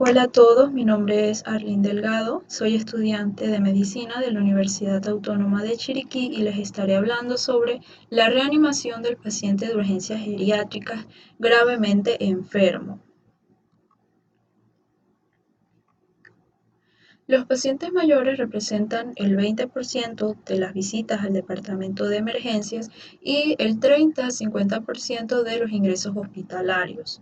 Hola a todos, mi nombre es Arlene Delgado, soy estudiante de medicina de la Universidad Autónoma de Chiriquí y les estaré hablando sobre la reanimación del paciente de urgencias geriátricas gravemente enfermo. Los pacientes mayores representan el 20% de las visitas al departamento de emergencias y el 30-50% de los ingresos hospitalarios.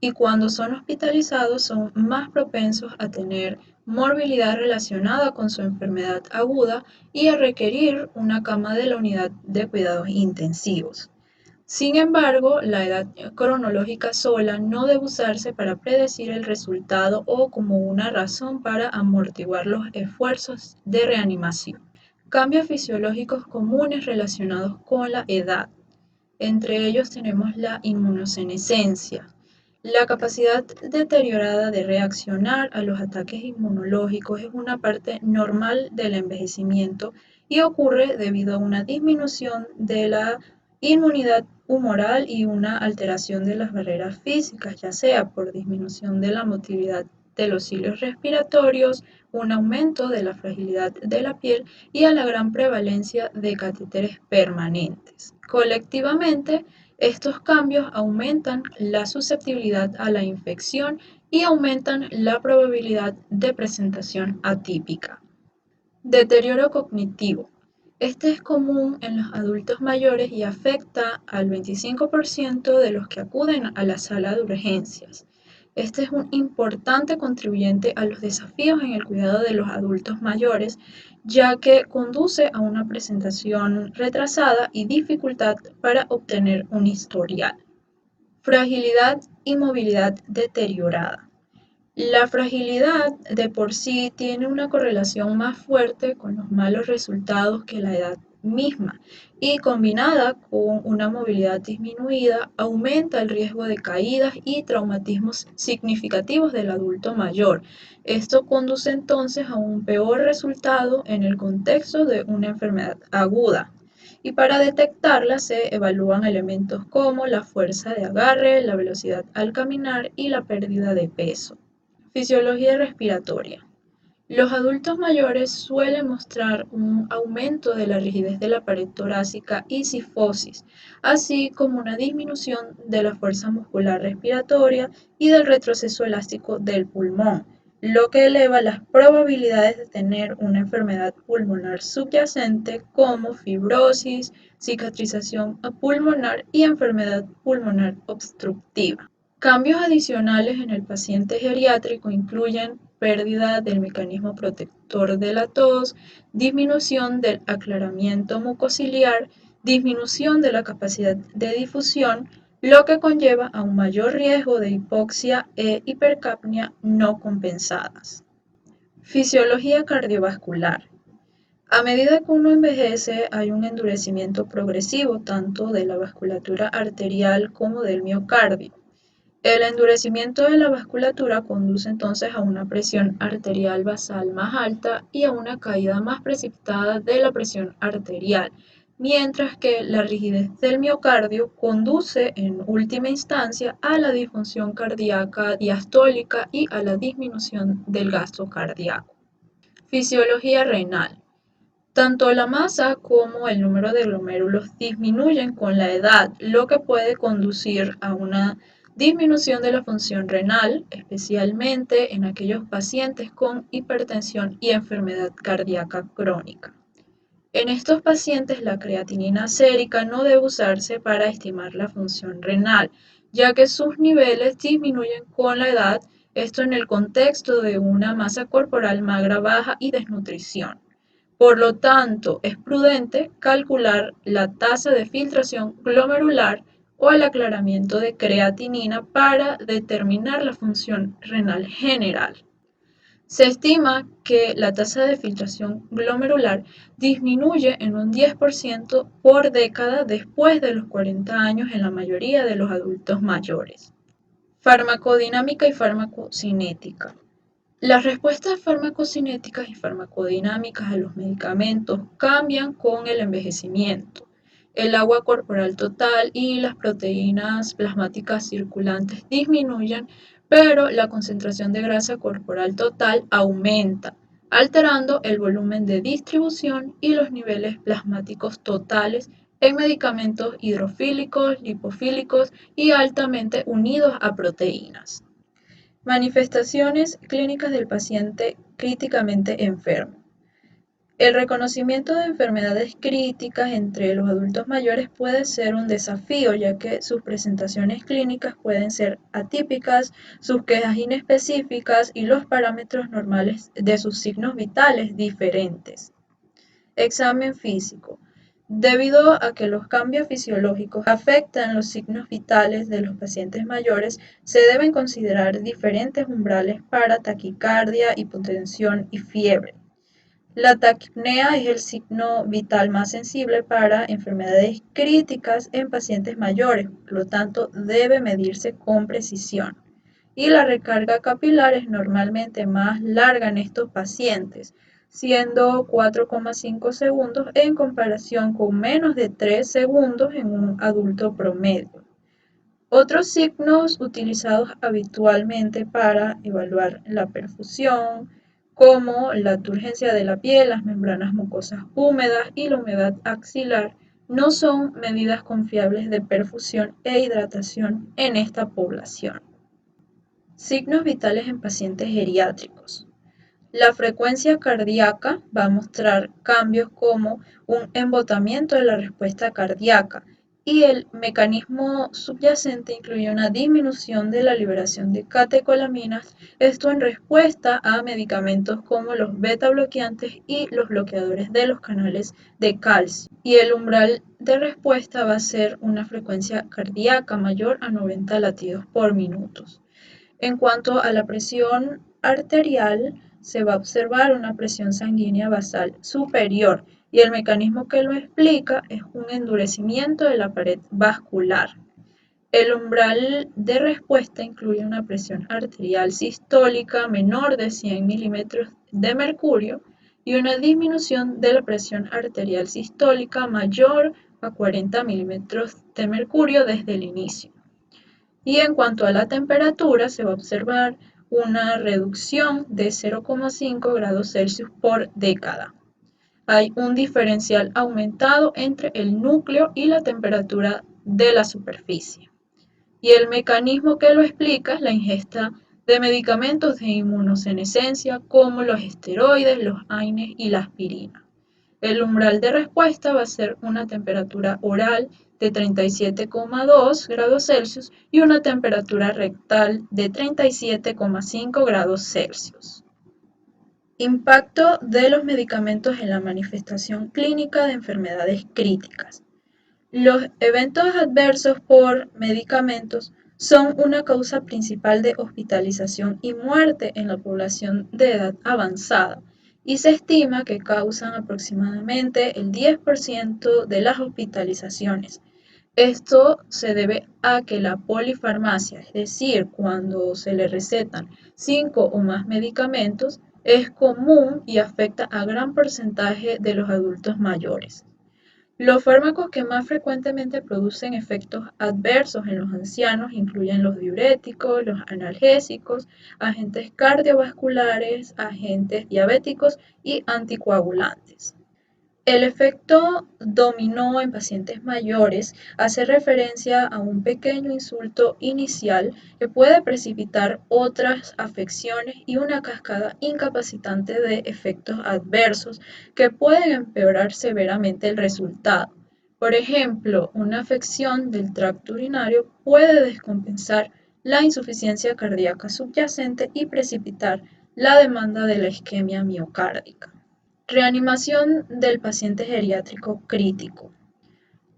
Y cuando son hospitalizados son más propensos a tener morbilidad relacionada con su enfermedad aguda y a requerir una cama de la unidad de cuidados intensivos. Sin embargo, la edad cronológica sola no debe usarse para predecir el resultado o como una razón para amortiguar los esfuerzos de reanimación. Cambios fisiológicos comunes relacionados con la edad. Entre ellos tenemos la inmunosenescencia, la capacidad deteriorada de reaccionar a los ataques inmunológicos es una parte normal del envejecimiento y ocurre debido a una disminución de la inmunidad humoral y una alteración de las barreras físicas, ya sea por disminución de la motilidad de los cilios respiratorios, un aumento de la fragilidad de la piel y a la gran prevalencia de catéteres permanentes. Colectivamente, estos cambios aumentan la susceptibilidad a la infección y aumentan la probabilidad de presentación atípica. Deterioro cognitivo. Este es común en los adultos mayores y afecta al 25% de los que acuden a la sala de urgencias. Este es un importante contribuyente a los desafíos en el cuidado de los adultos mayores, ya que conduce a una presentación retrasada y dificultad para obtener un historial. Fragilidad y movilidad deteriorada. La fragilidad de por sí tiene una correlación más fuerte con los malos resultados que la edad misma y combinada con una movilidad disminuida aumenta el riesgo de caídas y traumatismos significativos del adulto mayor. Esto conduce entonces a un peor resultado en el contexto de una enfermedad aguda. Y para detectarla se evalúan elementos como la fuerza de agarre, la velocidad al caminar y la pérdida de peso. Fisiología respiratoria. Los adultos mayores suelen mostrar un aumento de la rigidez de la pared torácica y cifosis, así como una disminución de la fuerza muscular respiratoria y del retroceso elástico del pulmón, lo que eleva las probabilidades de tener una enfermedad pulmonar subyacente como fibrosis, cicatrización pulmonar y enfermedad pulmonar obstructiva. Cambios adicionales en el paciente geriátrico incluyen pérdida del mecanismo protector de la tos, disminución del aclaramiento mucociliar, disminución de la capacidad de difusión, lo que conlleva a un mayor riesgo de hipoxia e hipercapnia no compensadas. Fisiología cardiovascular. A medida que uno envejece, hay un endurecimiento progresivo tanto de la vasculatura arterial como del miocardio. El endurecimiento de la vasculatura conduce entonces a una presión arterial basal más alta y a una caída más precipitada de la presión arterial, mientras que la rigidez del miocardio conduce en última instancia a la disfunción cardíaca diastólica y a la disminución del gasto cardíaco. Fisiología renal. Tanto la masa como el número de glomérulos disminuyen con la edad, lo que puede conducir a una disminución de la función renal, especialmente en aquellos pacientes con hipertensión y enfermedad cardíaca crónica. En estos pacientes la creatinina sérica no debe usarse para estimar la función renal, ya que sus niveles disminuyen con la edad, esto en el contexto de una masa corporal magra baja y desnutrición. Por lo tanto, es prudente calcular la tasa de filtración glomerular o el aclaramiento de creatinina para determinar la función renal general. Se estima que la tasa de filtración glomerular disminuye en un 10% por década después de los 40 años en la mayoría de los adultos mayores. Farmacodinámica y farmacocinética. Las respuestas farmacocinéticas y farmacodinámicas a los medicamentos cambian con el envejecimiento. El agua corporal total y las proteínas plasmáticas circulantes disminuyen, pero la concentración de grasa corporal total aumenta, alterando el volumen de distribución y los niveles plasmáticos totales en medicamentos hidrofílicos, lipofílicos y altamente unidos a proteínas. Manifestaciones clínicas del paciente críticamente enfermo. El reconocimiento de enfermedades críticas entre los adultos mayores puede ser un desafío, ya que sus presentaciones clínicas pueden ser atípicas, sus quejas inespecíficas y los parámetros normales de sus signos vitales diferentes. Examen físico. Debido a que los cambios fisiológicos afectan los signos vitales de los pacientes mayores, se deben considerar diferentes umbrales para taquicardia, hipotensión y fiebre. La taquipnea es el signo vital más sensible para enfermedades críticas en pacientes mayores, por lo tanto debe medirse con precisión. Y la recarga capilar es normalmente más larga en estos pacientes, siendo 4,5 segundos en comparación con menos de 3 segundos en un adulto promedio. Otros signos utilizados habitualmente para evaluar la perfusión, como la turgencia de la piel, las membranas mucosas húmedas y la humedad axilar, no son medidas confiables de perfusión e hidratación en esta población. Signos vitales en pacientes geriátricos. La frecuencia cardíaca va a mostrar cambios como un embotamiento de la respuesta cardíaca y el mecanismo subyacente incluye una disminución de la liberación de catecolaminas, esto en respuesta a medicamentos como los beta bloqueantes y los bloqueadores de los canales de calcio. Y el umbral de respuesta va a ser una frecuencia cardíaca mayor a 90 latidos por minuto. En cuanto a la presión arterial, se va a observar una presión sanguínea basal superior y el mecanismo que lo explica es un endurecimiento de la pared vascular. El umbral de respuesta incluye una presión arterial sistólica menor de 100 milímetros de mercurio y una disminución de la presión arterial sistólica mayor a 40 milímetros de mercurio desde el inicio. Y en cuanto a la temperatura, se va a observar una reducción de 0,5 grados Celsius por década. Hay un diferencial aumentado entre el núcleo y la temperatura de la superficie. Y el mecanismo que lo explica es la ingesta de medicamentos de inmunosenescencia como los esteroides, los AINES y la aspirina. El umbral de respuesta va a ser una temperatura oral de 37,2 grados Celsius y una temperatura rectal de 37,5 grados Celsius. Impacto de los medicamentos en la manifestación clínica de enfermedades críticas. Los eventos adversos por medicamentos son una causa principal de hospitalización y muerte en la población de edad avanzada y se estima que causan aproximadamente el 10% de las hospitalizaciones. Esto se debe a que la polifarmacia, es decir, cuando se le recetan 5 o más medicamentos, es común y afecta a gran porcentaje de los adultos mayores. Los fármacos que más frecuentemente producen efectos adversos en los ancianos incluyen los diuréticos, los analgésicos, agentes cardiovasculares, agentes diabéticos y anticoagulantes. El efecto dominó en pacientes mayores hace referencia a un pequeño insulto inicial que puede precipitar otras afecciones y una cascada incapacitante de efectos adversos que pueden empeorar severamente el resultado. Por ejemplo, una afección del tracto urinario puede descompensar la insuficiencia cardíaca subyacente y precipitar la demanda de la isquemia miocárdica. Reanimación del paciente geriátrico crítico.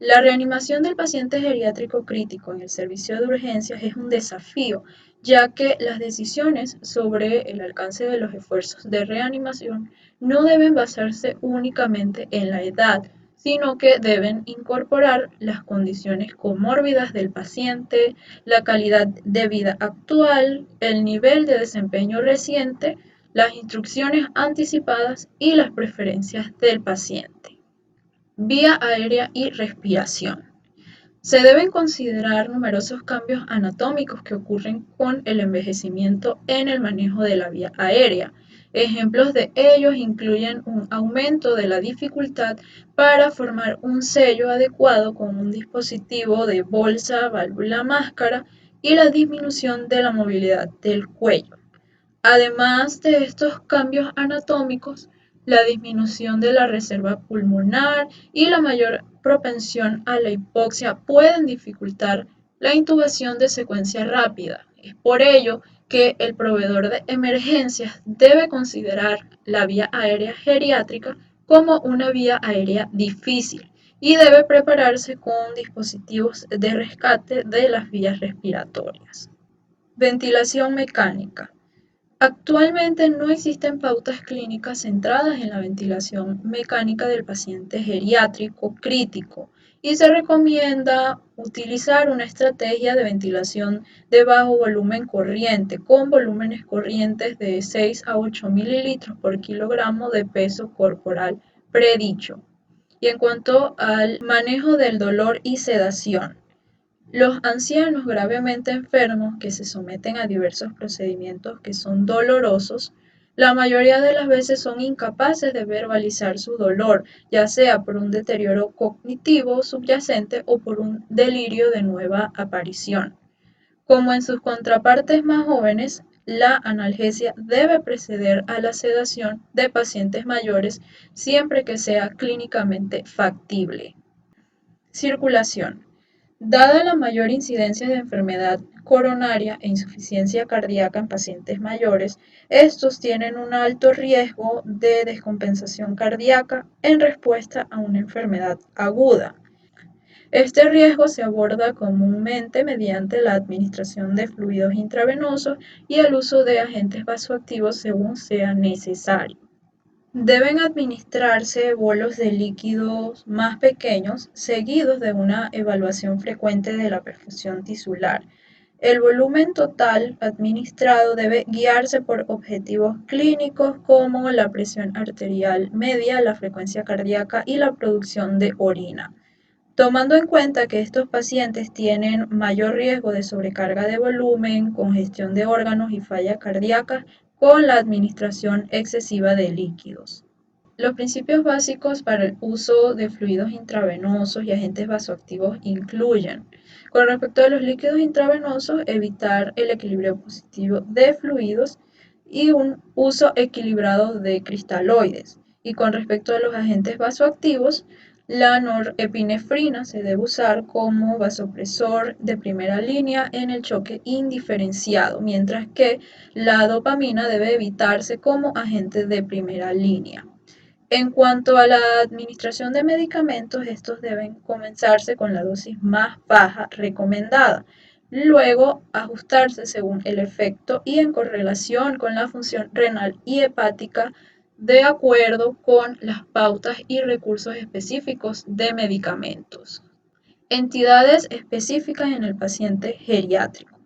La reanimación del paciente geriátrico crítico en el servicio de urgencias es un desafío, ya que las decisiones sobre el alcance de los esfuerzos de reanimación no deben basarse únicamente en la edad, sino que deben incorporar las condiciones comórbidas del paciente, la calidad de vida actual, el nivel de desempeño reciente, las instrucciones anticipadas y las preferencias del paciente. Vía aérea y respiración. Se deben considerar numerosos cambios anatómicos que ocurren con el envejecimiento en el manejo de la vía aérea. Ejemplos de ellos incluyen un aumento de la dificultad para formar un sello adecuado con un dispositivo de bolsa, válvula, máscara y la disminución de la movilidad del cuello. Además de estos cambios anatómicos, la disminución de la reserva pulmonar y la mayor propensión a la hipoxia pueden dificultar la intubación de secuencia rápida. Es por ello que el proveedor de emergencias debe considerar la vía aérea geriátrica como una vía aérea difícil y debe prepararse con dispositivos de rescate de las vías respiratorias. Ventilación mecánica. Actualmente no existen pautas clínicas centradas en la ventilación mecánica del paciente geriátrico crítico y se recomienda utilizar una estrategia de ventilación de bajo volumen corriente con volúmenes corrientes de 6 a 8 mililitros por kilogramo de peso corporal predicho. Y en cuanto al manejo del dolor y sedación, los ancianos gravemente enfermos que se someten a diversos procedimientos que son dolorosos, la mayoría de las veces son incapaces de verbalizar su dolor, ya sea por un deterioro cognitivo subyacente o por un delirio de nueva aparición. Como en sus contrapartes más jóvenes, la analgesia debe preceder a la sedación de pacientes mayores siempre que sea clínicamente factible. Circulación. Dada la mayor incidencia de enfermedad coronaria e insuficiencia cardíaca en pacientes mayores, estos tienen un alto riesgo de descompensación cardíaca en respuesta a una enfermedad aguda. Este riesgo se aborda comúnmente mediante la administración de fluidos intravenosos y el uso de agentes vasoactivos según sea necesario. Deben administrarse bolos de líquidos más pequeños, seguidos de una evaluación frecuente de la perfusión tisular. El volumen total administrado debe guiarse por objetivos clínicos como la presión arterial media, la frecuencia cardíaca y la producción de orina. Tomando en cuenta que estos pacientes tienen mayor riesgo de sobrecarga de volumen, congestión de órganos y falla cardíaca con la administración excesiva de líquidos. Los principios básicos para el uso de fluidos intravenosos y agentes vasoactivos incluyen, con respecto a los líquidos intravenosos, evitar el equilibrio positivo de fluidos y un uso equilibrado de cristaloides. Y con respecto a los agentes vasoactivos, la norepinefrina se debe usar como vasopresor de primera línea en el choque indiferenciado, mientras que la dopamina debe evitarse como agente de primera línea. En cuanto a la administración de medicamentos, estos deben comenzarse con la dosis más baja recomendada, luego ajustarse según el efecto y en correlación con la función renal y hepática de acuerdo con las pautas y recursos específicos de medicamentos. Entidades específicas en el paciente geriátrico.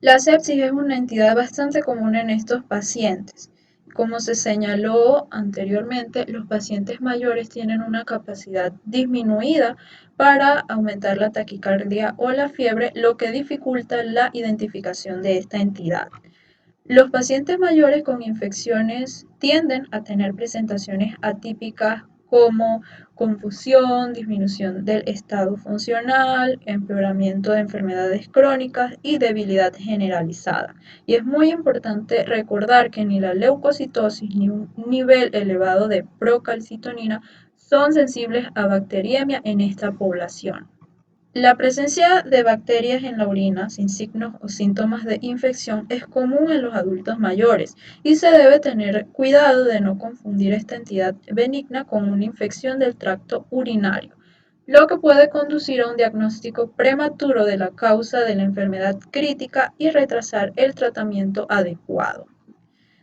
La sepsis es una entidad bastante común en estos pacientes. Como se señaló anteriormente, los pacientes mayores tienen una capacidad disminuida para aumentar la taquicardia o la fiebre, lo que dificulta la identificación de esta entidad. Los pacientes mayores con infecciones tienden a tener presentaciones atípicas como confusión, disminución del estado funcional, empeoramiento de enfermedades crónicas y debilidad generalizada. Y es muy importante recordar que ni la leucocitosis ni un nivel elevado de procalcitonina son sensibles a bacteriemia en esta población. La presencia de bacterias en la orina sin signos o síntomas de infección es común en los adultos mayores y se debe tener cuidado de no confundir esta entidad benigna con una infección del tracto urinario, lo que puede conducir a un diagnóstico prematuro de la causa de la enfermedad crítica y retrasar el tratamiento adecuado.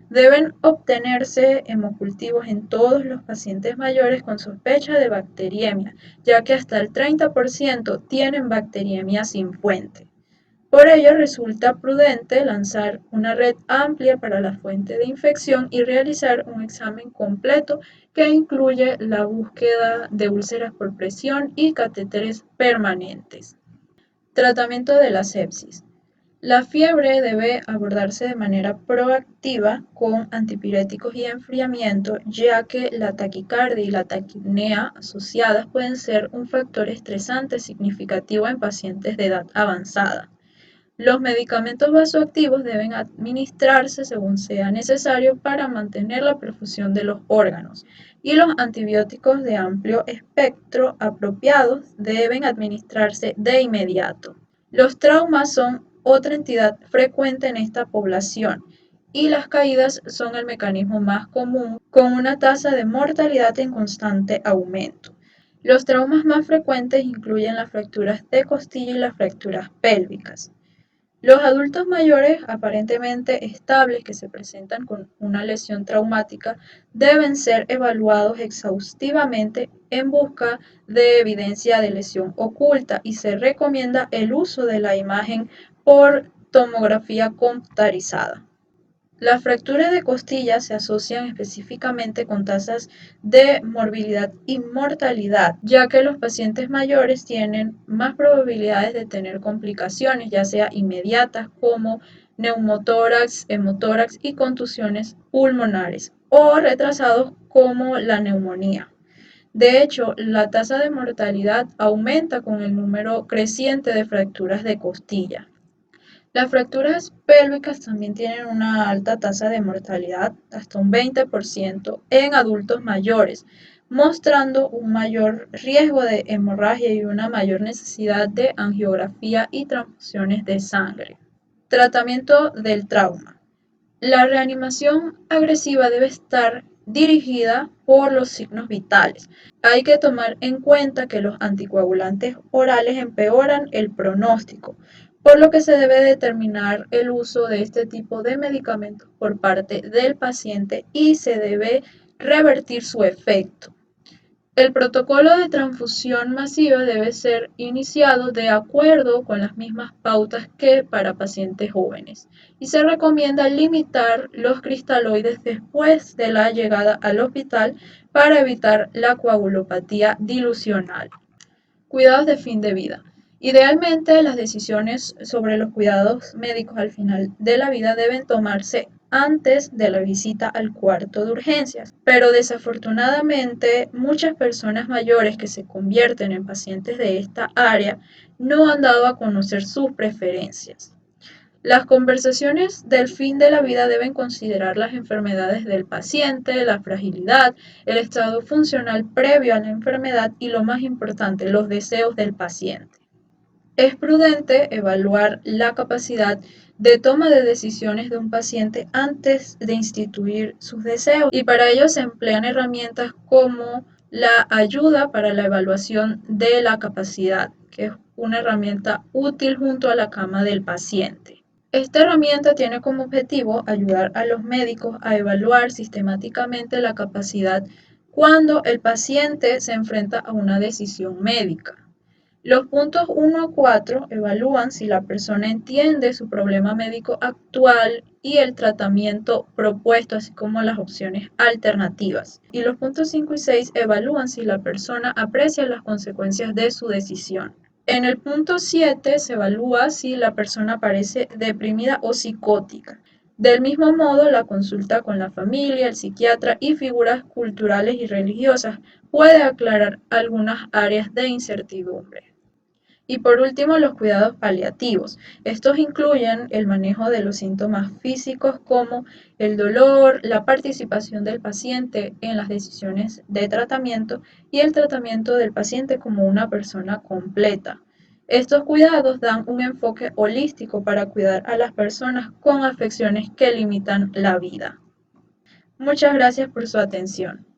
Deben obtenerse hemocultivos en todos los pacientes mayores con sospecha de bacteriemia, ya que hasta el 30% tienen bacteriemia sin fuente. Por ello, resulta prudente lanzar una red amplia para la fuente de infección y realizar un examen completo que incluye la búsqueda de úlceras por presión y catéteres permanentes. Tratamiento de la sepsis. La fiebre debe abordarse de manera proactiva con antipiréticos y enfriamiento, ya que la taquicardia y la taquipnea asociadas pueden ser un factor estresante significativo en pacientes de edad avanzada. Los medicamentos vasoactivos deben administrarse según sea necesario para mantener la perfusión de los órganos y los antibióticos de amplio espectro apropiados deben administrarse de inmediato. Los traumas son otra entidad frecuente en esta población y las caídas son el mecanismo más común con una tasa de mortalidad en constante aumento. Los traumas más frecuentes incluyen las fracturas de costilla y las fracturas pélvicas. Los adultos mayores aparentemente estables que se presentan con una lesión traumática deben ser evaluados exhaustivamente en busca de evidencia de lesión oculta y se recomienda el uso de la imagen por tomografía computarizada. Las fracturas de costilla se asocian específicamente con tasas de morbilidad y mortalidad, ya que los pacientes mayores tienen más probabilidades de tener complicaciones, ya sea inmediatas como neumotórax, hemotórax y contusiones pulmonares, o retrasados como la neumonía. De hecho, la tasa de mortalidad aumenta con el número creciente de fracturas de costilla. Las fracturas pélvicas también tienen una alta tasa de mortalidad, hasta un 20% en adultos mayores, mostrando un mayor riesgo de hemorragia y una mayor necesidad de angiografía y transfusiones de sangre. Tratamiento del trauma. La reanimación agresiva debe estar dirigida por los signos vitales. Hay que tomar en cuenta que los anticoagulantes orales empeoran el pronóstico, por lo que se debe determinar el uso de este tipo de medicamentos por parte del paciente y se debe revertir su efecto. El protocolo de transfusión masiva debe ser iniciado de acuerdo con las mismas pautas que para pacientes jóvenes y se recomienda limitar los cristaloides después de la llegada al hospital para evitar la coagulopatía dilucional. Cuidados de fin de vida. Idealmente, las decisiones sobre los cuidados médicos al final de la vida deben tomarse antes de la visita al cuarto de urgencias, pero desafortunadamente muchas personas mayores que se convierten en pacientes de esta área no han dado a conocer sus preferencias. Las conversaciones del fin de la vida deben considerar las enfermedades del paciente, la fragilidad, el estado funcional previo a la enfermedad y, lo más importante, los deseos del paciente. Es prudente evaluar la capacidad de toma de decisiones de un paciente antes de instituir sus deseos y para ello se emplean herramientas como la ayuda para la evaluación de la capacidad, que es una herramienta útil junto a la cama del paciente. Esta herramienta tiene como objetivo ayudar a los médicos a evaluar sistemáticamente la capacidad cuando el paciente se enfrenta a una decisión médica. Los puntos 1 a 4 evalúan si la persona entiende su problema médico actual y el tratamiento propuesto, así como las opciones alternativas. Y los puntos 5 y 6 evalúan si la persona aprecia las consecuencias de su decisión. En el punto 7 se evalúa si la persona parece deprimida o psicótica. Del mismo modo, la consulta con la familia, el psiquiatra y figuras culturales y religiosas puede aclarar algunas áreas de incertidumbre. Y por último, los cuidados paliativos. Estos incluyen el manejo de los síntomas físicos como el dolor, la participación del paciente en las decisiones de tratamiento y el tratamiento del paciente como una persona completa. Estos cuidados dan un enfoque holístico para cuidar a las personas con afecciones que limitan la vida. Muchas gracias por su atención.